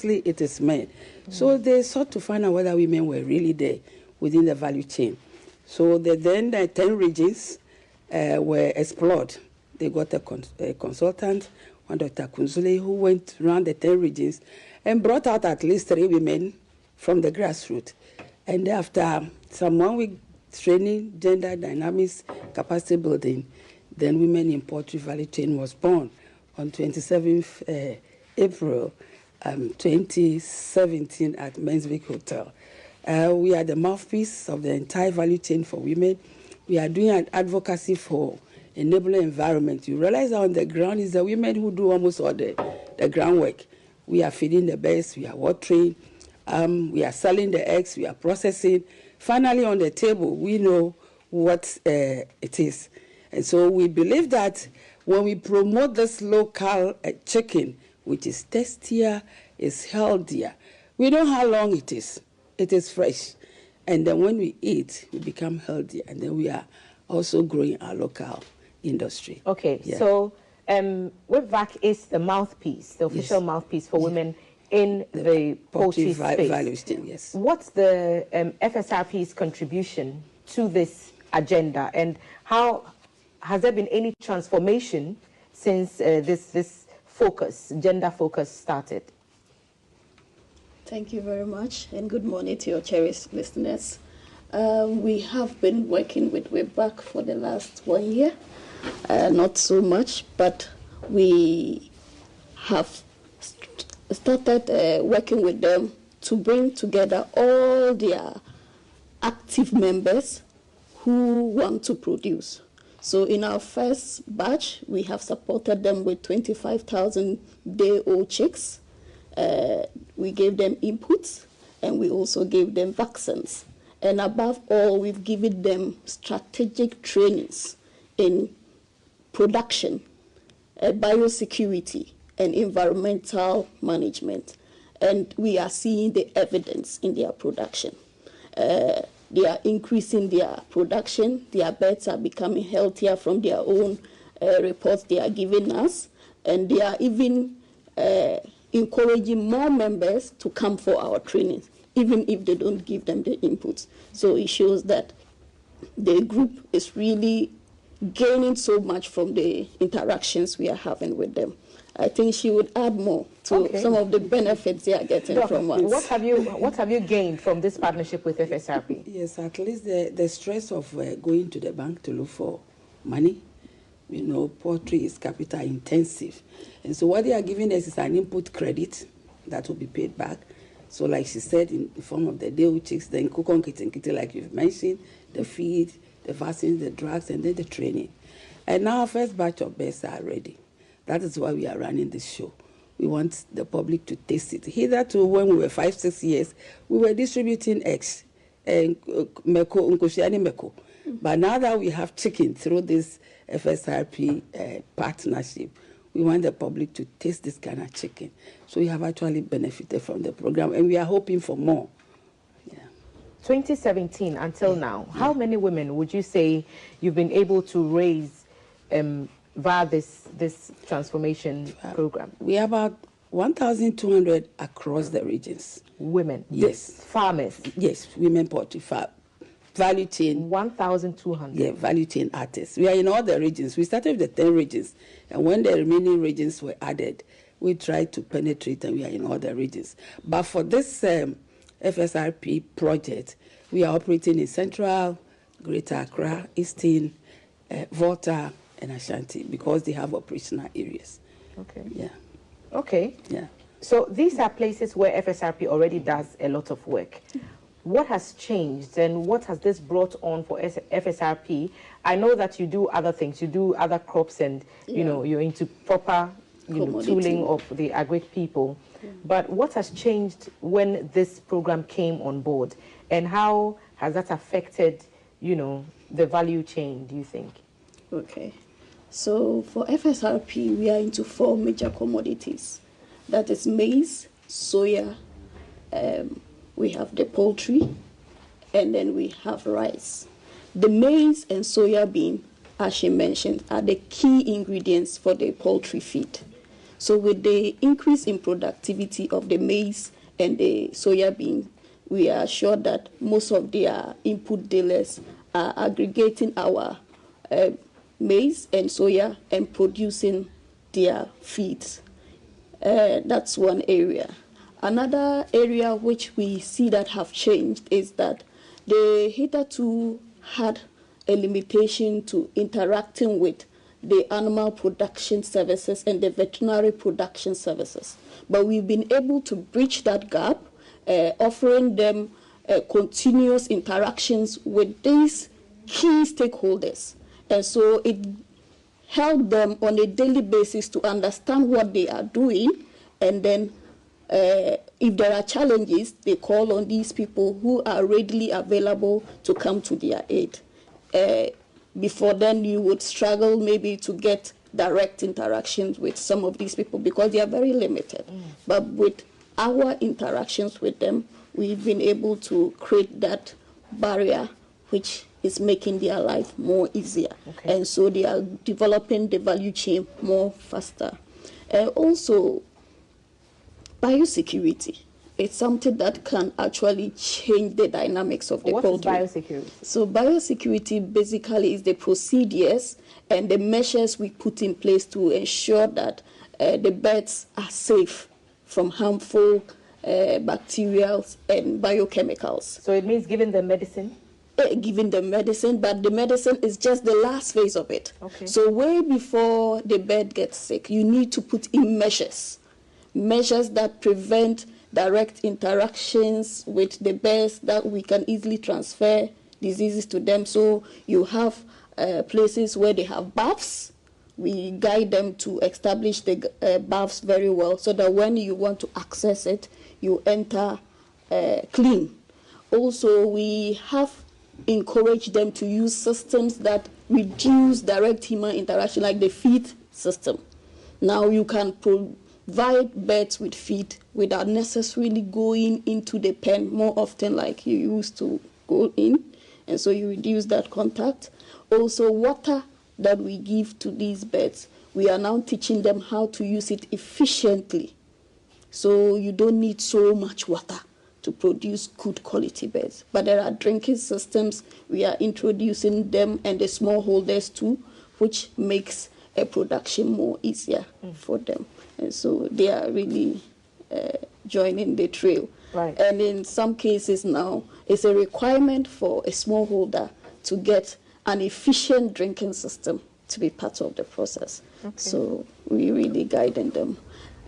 it is men. So they sought to find out whether women were really there within the value chain. So then the 10 regions were explored. They got a consultant, one Dr. Kunzule, who went around the 10 regions and brought out at least 3 women from the grassroots. And after some 1 week training, gender dynamics, capacity building, then Women in Poultry Value Chain was born on 27th April 2017 at Menswick Hotel. We are the mouthpiece of the entire value chain for women. We are doing an advocacy for enabling environment. You realize that on the ground is the women who do almost all the groundwork. We are feeding the birds, we are watering, we are selling the eggs, we are processing. Finally, on the table, we know what it is. And so we believe that when we promote this local chicken, which is tastier, is healthier, we know how long it is. It is fresh. And then when we eat, we become healthy. And then we are also growing our local industry. Okay, yeah. So WIPVaC is the mouthpiece, the official mouthpiece for women in the poultry space. Value chain, yes. What's the FSRP's contribution to this agenda, and how has there been any transformation since this focus, gender focus, started? Thank you very much, and good morning to your cherished listeners. We have been working with WIPVaC for the last 1 year, not so much, but we have started working with them to bring together all their active members who want to produce. So in our first batch, we have supported them with 25,000 day-old chicks. We gave them inputs, and we also gave them vaccines. And above all, we've given them strategic trainings in production, biosecurity, and environmental management. And we are seeing the evidence in their production. They are increasing their production. Their birds are becoming healthier from their own reports they are giving us. And they are even encouraging more members to come for our trainings, even if they don't give them the inputs. So it shows that the group is really gaining so much from the interactions we are having with them. I think she would add more to some of the benefits they are getting from us. What have you gained from this partnership with FSRP? Yes, at least the stress of going to the bank to look for money. You know, poultry is capital intensive. And so what they are giving us is an input credit that will be paid back. So like she said, in the form of the day-old chicks, then cook-on kitty, like you've mentioned, the feed, the vaccines, the drugs, and then the training. And now our first batch of birds are ready. That is why we are running this show. We want the public to taste it. Hitherto, when we were 5-6 years, we were distributing eggs, meko. But now that we have chicken through this FSRP partnership, we want the public to taste this kind of chicken. So we have actually benefited from the program, and we are hoping for more. 2017 until now, how many women would you say you've been able to raise via this transformation program? We have about 1,200 across the regions. Women? Yes. Farmers? Yes, women poultry farm. Value chain. 1,200? Yeah, value chain artists. We are in all the regions. We started with the 10 regions, and when the remaining regions were added, we tried to penetrate, and we are in all the regions. But for this FSRP project, we are operating in Central, Greater Accra, Eastern, Volta, and Ashanti, because they have operational areas. Okay. Yeah. Okay. Yeah. So these are places where FSRP already does a lot of work. What has changed, and what has this brought on for FSRP? I know that you do other things. You do other crops, and you know, you're into proper tooling of the agri people. But what has changed when this program came on board, and how has that affected, you know, the value chain, do you think? Okay. So for FSRP, we are into 4 major commodities. That is maize, soya, we have the poultry, and then we have rice. The maize and soya bean, as she mentioned, are the key ingredients for the poultry feed. So with the increase in productivity of the maize and the soya bean, we are sure that most of their input dealers are aggregating our maize and soya and producing their feeds. That's one area. Another area which we see that have changed is that they hitherto had a limitation to interacting with the animal production services and the veterinary production services. But we've been able to bridge that gap, offering them continuous interactions with these key stakeholders. And so it helped them on a daily basis to understand what they are doing, and then if there are challenges, they call on these people who are readily available to come to their aid. Before then, you would struggle maybe to get direct interactions with some of these people because they are very limited. But with our interactions with them, we've been able to create that barrier which is making their life more easier. Okay. And so they are developing the value chain more faster. Also, biosecurity. It's something that can actually change the dynamics of the poultry. What is biosecurity? So biosecurity basically is the procedures and the measures we put in place to ensure that the birds are safe from harmful bacteria and biochemicals. So it means giving them medicine? Giving them medicine, but the medicine is just the last phase of it. Okay. So way before the bird gets sick, you need to put in measures that prevent direct interactions with the birds, that we can easily transfer diseases to them. So you have places where they have baths. We guide them to establish the baths very well so that when you want to access it, you enter clean. Also, we have encouraged them to use systems that reduce direct human interaction, like the feed system. Now you can provide birds with feed without necessarily going into the pen more often like you used to go in, and so you reduce that contact. Also, water that we give to these birds, we are now teaching them how to use it efficiently. So you don't need so much water to produce good quality birds. But there are drinking systems, we are introducing them, and the smallholders too, which makes a production more easier for them. And so they are really joining the trail. Right. And in some cases now, it's a requirement for a smallholder to get an efficient drinking system to be part of the process. Okay. So we really guiding them.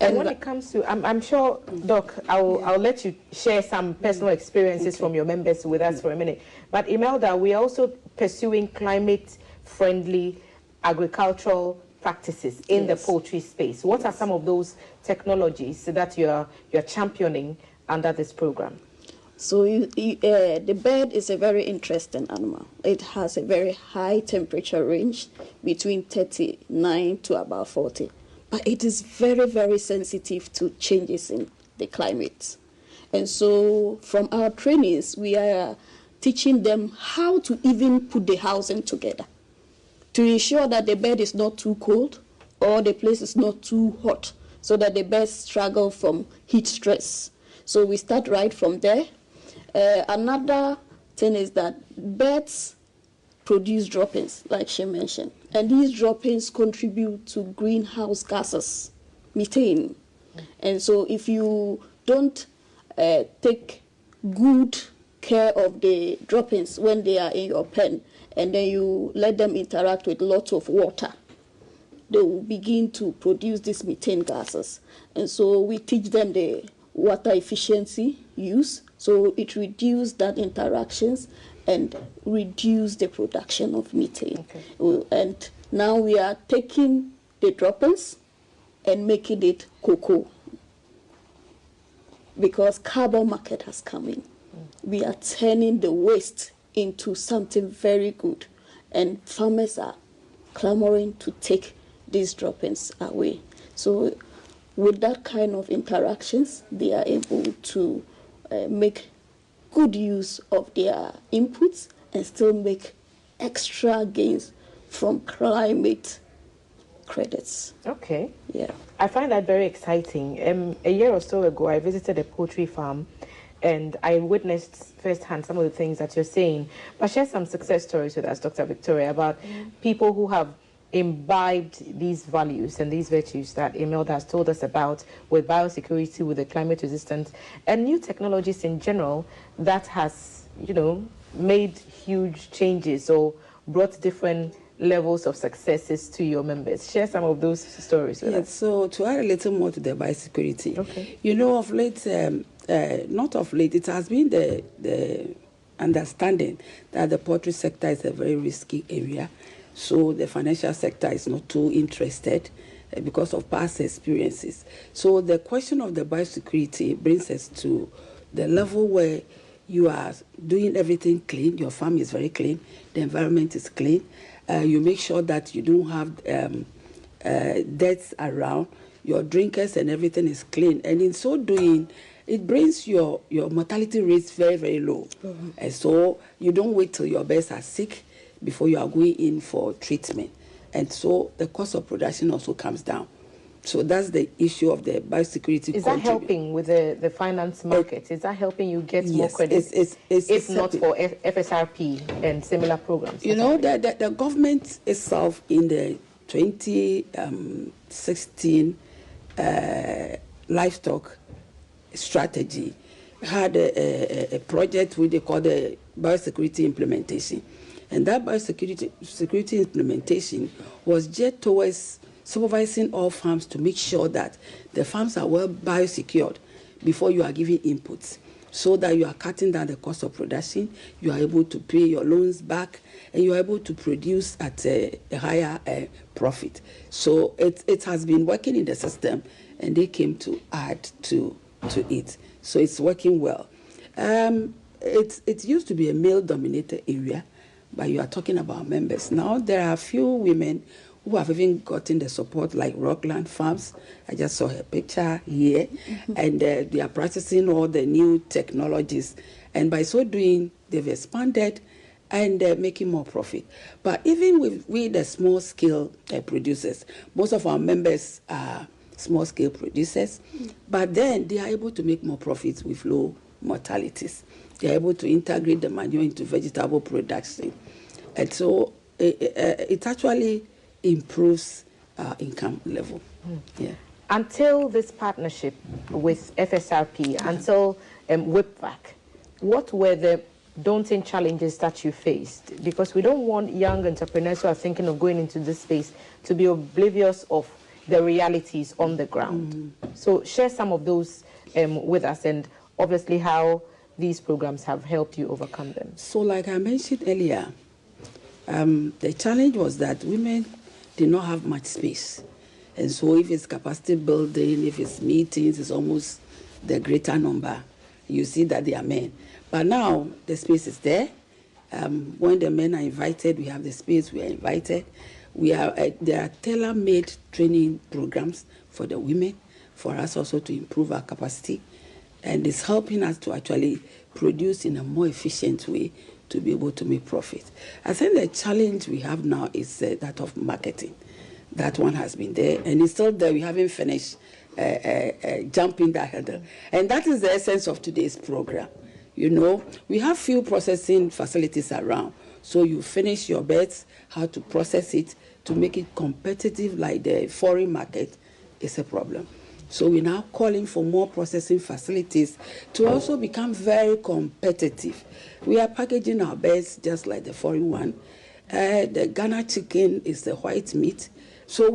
And when it comes to, I'm sure, Doc, I'll let you share some personal experiences from your members with us for a minute. But Emelda, we're also pursuing climate-friendly agricultural practices in the poultry space. What are some of those technologies that you're championing under this program? So the bird is a very interesting animal. It has a very high temperature range between 39 to about 40. But it is very, very sensitive to changes in the climate. And so from our trainings, we are teaching them how to even put the housing together to ensure that the bed is not too cold or the place is not too hot, so that the birds struggle from heat stress. So we start right from there. Another thing is that birds produce droppings, like she mentioned. And these droppings contribute to greenhouse gases, methane. And so if you don't take good care of the droppings when they are in your pen, and then you let them interact with lots of water, they will begin to produce these methane gases. And so we teach them the water efficiency use, so it reduces that interactions and reduce the production of methane. Okay. And now we are taking the droppings and making it cocoa, because carbon market has come in. We are turning the waste into something very good, and farmers are clamoring to take these droppings away. So with that kind of interactions, they are able to make good use of their inputs and still make extra gains from climate credits. Okay. Yeah. I find that very exciting. A year or so ago, I visited a poultry farm, and I witnessed firsthand some of the things that you're saying. But share some success stories with us, Dr. Victoria, about people who have imbibed these values and these virtues that Emelda has told us about, with biosecurity, with the climate resistance, and new technologies in general that has, made huge changes or brought different levels of successes to your members. Share some of those stories with us. So to add a little more to the biosecurity, okay. Of late, not of late, it has been the understanding that the poultry sector is a very risky area. So the financial sector is not too interested because of past experiences. So the question of the biosecurity brings us to the level where you are doing everything clean, your farm is very clean, the environment is clean, you make sure that you don't have deaths around, your drinkers and everything is clean. And in so doing, it brings your mortality rates very, very low. And so you don't wait till your birds are sick before you are going in for treatment. And so the cost of production also comes down. So that's the issue of the biosecurity. Is that helping with the finance market? Is that helping you get more credit? If not for FSRP and similar programs? The government itself in the 2016 livestock strategy had a project which they call the biosecurity implementation. And that biosecurity implementation was geared towards supervising all farms to make sure that the farms are well biosecured before you are giving inputs, so that you are cutting down the cost of production, you are able to pay your loans back, and you are able to produce at a higher profit. So it has been working in the system, and they came to add to it. So it's working well. It used to be a male-dominated area, but you are talking about members. Now there are a few women who have even gotten the support, like Rockland Farms. I just saw her picture here. And they are practicing all the new technologies. And by so doing, they've expanded and making more profit. But even with the small-scale producers, most of our members are small-scale producers, but then they are able to make more profits with low mortalities. They are able to integrate the manure into vegetable production. And so it actually improves income level. Yeah. Until this partnership with FSRP, until WIPVaC, what were the daunting challenges that you faced? Because we don't want young entrepreneurs who are thinking of going into this space to be oblivious of the realities on the ground. So share some of those with us, and obviously how these programs have helped you overcome them. So like I mentioned earlier, the challenge was that women did not have much space. And so if it's capacity building, if it's meetings, it's almost the greater number. You see that they are men. But now the space is there. When the men are invited, we have the space, we are invited. There are tailor-made training programs for the women, for us also to improve our capacity. And it's helping us to actually produce in a more efficient way to be able to make profit. I think the challenge we have now is that of marketing. That one has been there, and it's still there. We haven't finished jumping that hurdle. And that is the essence of today's program. We have few processing facilities around. So you finish your bets, how to process it, to make it competitive like the foreign market is a problem. So we're now calling for more processing facilities to also become very competitive. We are packaging our birds just like the foreign one. The Ghana chicken is the white meat. So